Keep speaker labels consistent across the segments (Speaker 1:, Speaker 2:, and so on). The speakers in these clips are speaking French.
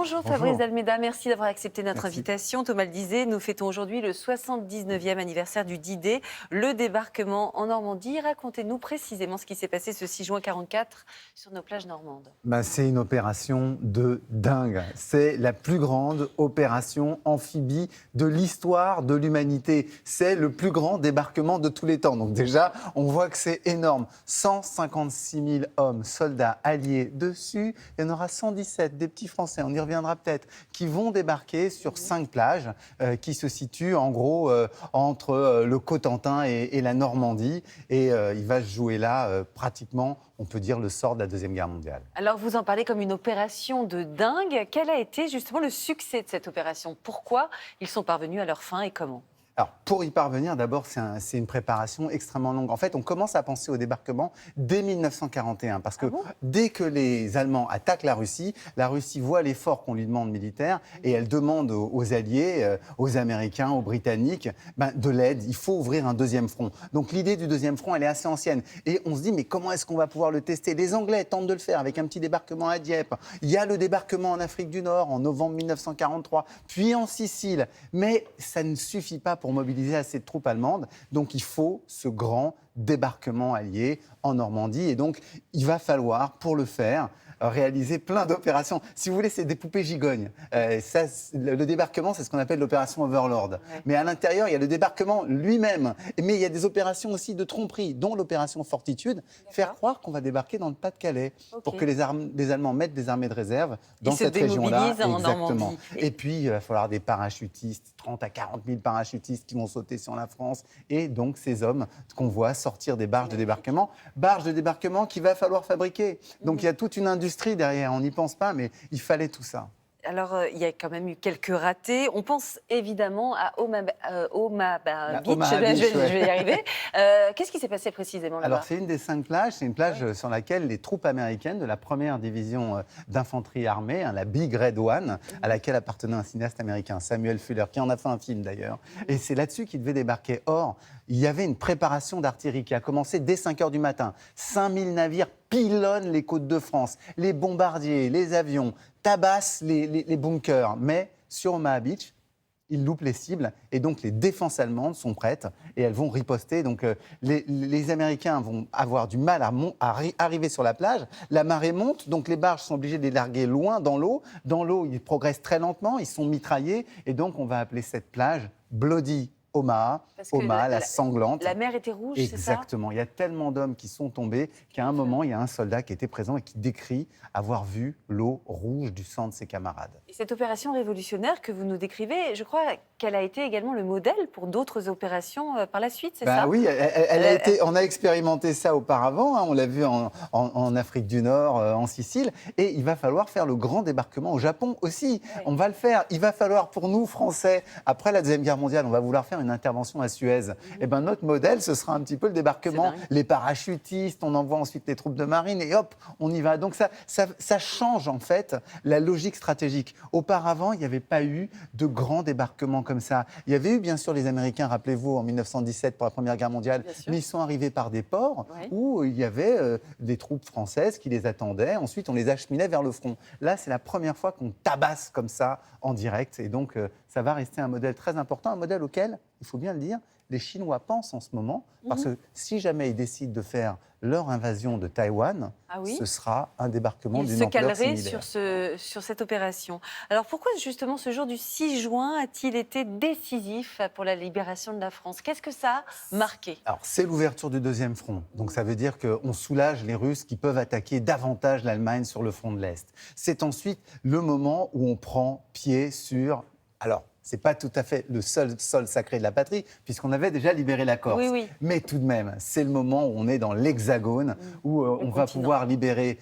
Speaker 1: Bonjour Fabrice Almeida, merci d'avoir accepté notre
Speaker 2: Merci.
Speaker 1: invitation. Thomas le disait, nous fêtons aujourd'hui le 79e anniversaire du D-Day, le débarquement en Normandie. Racontez-nous précisément ce qui s'est passé ce 6 juin 1944 sur nos plages normandes.
Speaker 2: C'est une opération de dingue. C'est la plus grande opération amphibie de l'histoire de l'humanité. C'est le plus grand débarquement de tous les temps. Donc déjà, on voit que c'est énorme. 156 000 hommes, soldats alliés dessus. Il y en aura 117, des petits Français, on y reviendra peut-être, qui vont débarquer sur 5 plages qui se situent en gros entre le Cotentin et la Normandie. Et il va se jouer là pratiquement, on peut dire, le sort de la Deuxième Guerre mondiale.
Speaker 1: Alors vous en parlez comme une opération de dingue. Quel a été justement le succès de cette opération? Pourquoi ils sont parvenus à leur fin et comment?
Speaker 2: Alors, pour y parvenir, d'abord, c'est une préparation extrêmement longue. En fait, on commence à penser au débarquement dès 1941, parce que dès que les Allemands attaquent la Russie voit l'effort qu'on lui demande militaire, et elle demande aux Alliés, aux Américains, aux Britanniques, de l'aide. Il faut ouvrir un deuxième front. Donc, l'idée du deuxième front, elle est assez ancienne. Et on se dit, mais comment est-ce qu'on va pouvoir le tester? Les Anglais tentent de le faire avec un petit débarquement à Dieppe. Il y a le débarquement en Afrique du Nord en novembre 1943, puis en Sicile. Mais ça ne suffit pas pour mobiliser assez de troupes allemandes. Donc, il faut ce grand débarquement allié en Normandie. Et donc, il va falloir, pour le faire, réaliser plein d'opérations. Si vous voulez, c'est des poupées gigognes. Le débarquement, c'est ce qu'on appelle l'opération Overlord. Ouais. Mais à l'intérieur, il y a le débarquement lui-même. Mais il y a des opérations aussi de tromperie, dont l'opération Fortitude, faire croire qu'on va débarquer dans le Pas-de-Calais, pour que les Allemands mettent des armées de réserve dans cette région-là.
Speaker 1: Exactement.
Speaker 2: Et puis, il va falloir des parachutistes, 30 à 40 000 parachutistes qui vont sauter sur la France. Et donc, ces hommes qu'on voit sortir des barges de débarquement qu'il va falloir fabriquer. Donc, il y a toute une industrie derrière, on n'y pense pas, mais il fallait tout ça.
Speaker 1: Alors, il y a quand même eu quelques ratés. On pense évidemment à Omaha Beach. Je vais y arriver. Qu'est-ce qui s'est passé précisément là-bas?
Speaker 2: Alors, c'est une des 5 plages. C'est une plage sur laquelle les troupes américaines de la première division d'infanterie armée, la Big Red One, à laquelle appartenait un cinéaste américain, Samuel Fuller, qui en a fait un film d'ailleurs. Et c'est là-dessus qu'ils devaient débarquer. Or, il y avait une préparation d'artillerie qui a commencé dès 5 heures du matin. 5000 navires pilonnent les côtes de France. Les bombardiers, les avions tabassent les bunkers. Mais sur Omaha Beach, ils loupent les cibles et donc les défenses allemandes sont prêtes et elles vont riposter. Donc les Américains vont avoir du mal à arriver sur la plage. La marée monte, donc les barges sont obligées de les larguer loin dans l'eau. Dans l'eau, ils progressent très lentement, ils sont mitraillés et donc on va appeler cette plage Bloody Omaha, la sanglante.
Speaker 1: La mer était rouge, c'est ça?
Speaker 2: Exactement. Il y a tellement d'hommes qui sont tombés qu'à un moment, il y a un soldat qui était présent et qui décrit avoir vu l'eau rouge du sang de ses camarades.
Speaker 1: Et cette opération révolutionnaire que vous nous décrivez, je crois qu'elle a été également le modèle pour d'autres opérations par la suite, c'est ça?
Speaker 2: Oui, on a expérimenté ça auparavant. On l'a vu en Afrique du Nord, en Sicile. Et il va falloir faire le grand débarquement au Japon aussi. Ouais. On va le faire. Il va falloir pour nous, Français, après la Deuxième Guerre mondiale, on va vouloir faire une intervention à Suez. Et notre modèle, ce sera un petit peu le débarquement. Les parachutistes, on envoie ensuite les troupes de marine et hop, on y va. Donc ça change en fait la logique stratégique. Auparavant, il n'y avait pas eu de grands débarquements comme ça. Il y avait eu bien sûr les Américains, rappelez-vous, en 1917 pour la Première Guerre mondiale, mais ils sont arrivés par des ports où il y avait des troupes françaises qui les attendaient. Ensuite, on les acheminait vers le front. Là, c'est la première fois qu'on tabasse comme ça en direct. Et donc, ça va rester un modèle très important, un modèle auquel, il faut bien le dire, les Chinois pensent en ce moment, parce que si jamais ils décident de faire leur invasion de Taïwan, ce sera un débarquement d'une ampleur similaire.
Speaker 1: Ils se caleraient sur cette opération. Alors pourquoi justement ce jour du 6 juin a-t-il été décisif pour la libération de la France? Qu'est-ce que ça a marqué?
Speaker 2: Alors c'est l'ouverture du deuxième front. Donc ça veut dire qu'on soulage les Russes qui peuvent attaquer davantage l'Allemagne sur le front de l'Est. C'est ensuite le moment où on prend pied sur... Alors, ce n'est pas tout à fait le seul sol sacré de la patrie, puisqu'on avait déjà libéré la Corse.
Speaker 1: Oui.
Speaker 2: Mais tout de même, c'est le moment où on est dans l'Hexagone, où on va pouvoir libérer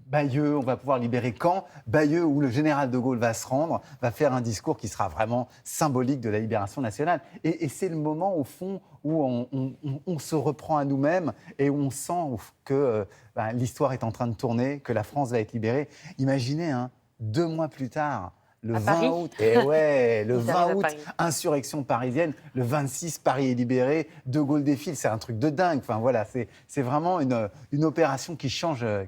Speaker 2: Bayeux, on va pouvoir libérer Caen. Bayeux, où le général de Gaulle va se rendre, va faire un discours qui sera vraiment symbolique de la libération nationale. Et c'est le moment, au fond, où on se reprend à nous-mêmes et où on sent que l'histoire est en train de tourner, que la France va être libérée. Imaginez, 2 mois plus tard, Le
Speaker 1: À
Speaker 2: 20
Speaker 1: Paris.
Speaker 2: août, et ouais, le
Speaker 1: Ils arrivent
Speaker 2: 20
Speaker 1: à
Speaker 2: août,
Speaker 1: Paris.
Speaker 2: insurrection parisienne. Le 26, Paris est libéré. De Gaulle défile, c'est un truc de dingue. Enfin voilà, c'est vraiment une opération qui change la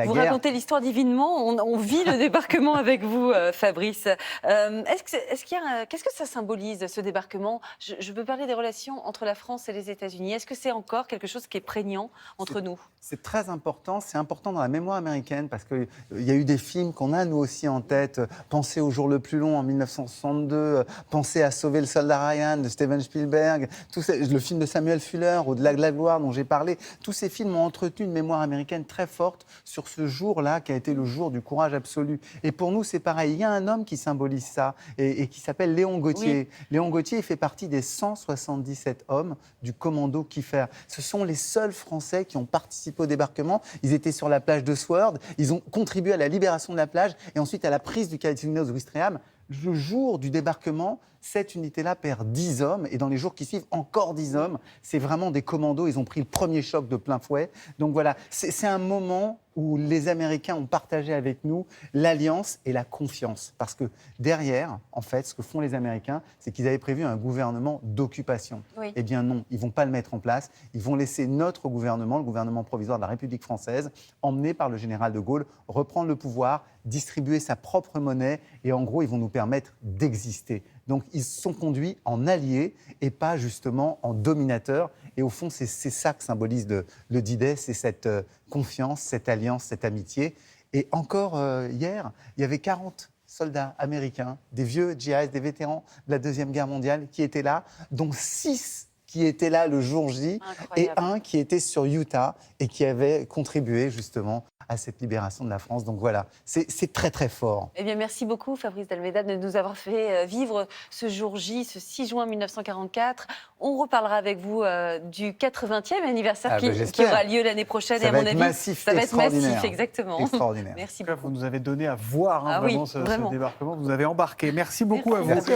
Speaker 1: Vous
Speaker 2: guerre.
Speaker 1: racontez l'histoire divinement, on vit le débarquement avec vous, Fabrice. Qu'est-ce que ça symbolise, ce débarquement? Je veux parler des relations entre la France et les États-Unis. Est-ce que c'est encore quelque chose qui est prégnant entre nous?
Speaker 2: C'est très important, c'est important dans la mémoire américaine parce qu'il y a eu des films qu'on a nous aussi en tête. Pensez au jour le plus long en 1962, Pensez à sauver le soldat Ryan de Steven Spielberg, le film de Samuel Fuller, Au-delà de la gloire dont j'ai parlé. Tous ces films ont entretenu une mémoire américaine très forte sur ce jour-là qui a été le jour du courage absolu. Et pour nous, c'est pareil. Il y a un homme qui symbolise ça et qui s'appelle Léon Gauthier. Oui. Léon Gauthier, il fait partie des 177 hommes du commando Kiefer. Ce sont les seuls Français qui ont participé au débarquement. Ils étaient sur la plage de Sword, ils ont contribué à la libération de la plage et ensuite à la prise du Calatinos-Ouistreham. Le jour du débarquement, cette unité-là perd 10 hommes et dans les jours qui suivent, encore 10 hommes. C'est vraiment des commandos, ils ont pris le premier choc de plein fouet. Donc voilà, c'est un moment où les Américains ont partagé avec nous l'alliance et la confiance. Parce que derrière, en fait, ce que font les Américains, c'est qu'ils avaient prévu un gouvernement d'occupation. Oui. Eh bien non, ils ne vont pas le mettre en place. Ils vont laisser notre gouvernement, le gouvernement provisoire de la République française, emmené par le général de Gaulle, reprendre le pouvoir, distribuer sa propre monnaie et en gros, ils vont nous permettre d'exister. Donc, ils sont conduits en alliés et pas justement en dominateurs. Et au fond, c'est ça que symbolise le D-Day, c'est cette confiance, cette alliance, cette amitié. Et encore hier, il y avait 40 soldats américains, des vieux GIs, des vétérans de la Deuxième Guerre mondiale qui étaient là, dont 6 qui étaient là le jour J. Incroyable. Et un qui était sur Utah et qui avait contribué justement à cette libération de la France. Donc voilà, c'est très très fort.
Speaker 1: Eh bien, merci beaucoup Fabrice d'Almeida de nous avoir fait vivre ce jour J, ce 6 juin 1944. On reparlera avec vous du 80e anniversaire qui aura lieu l'année prochaine.
Speaker 2: Ça
Speaker 1: et
Speaker 2: va
Speaker 1: à mon
Speaker 2: être
Speaker 1: avis,
Speaker 2: massif,
Speaker 1: ça va être massif, exactement.
Speaker 2: Extraordinaire.
Speaker 1: Merci beaucoup.
Speaker 3: Vous nous avez donné à voir vraiment ce débarquement. Vous nous avez embarqué. Merci beaucoup à vous.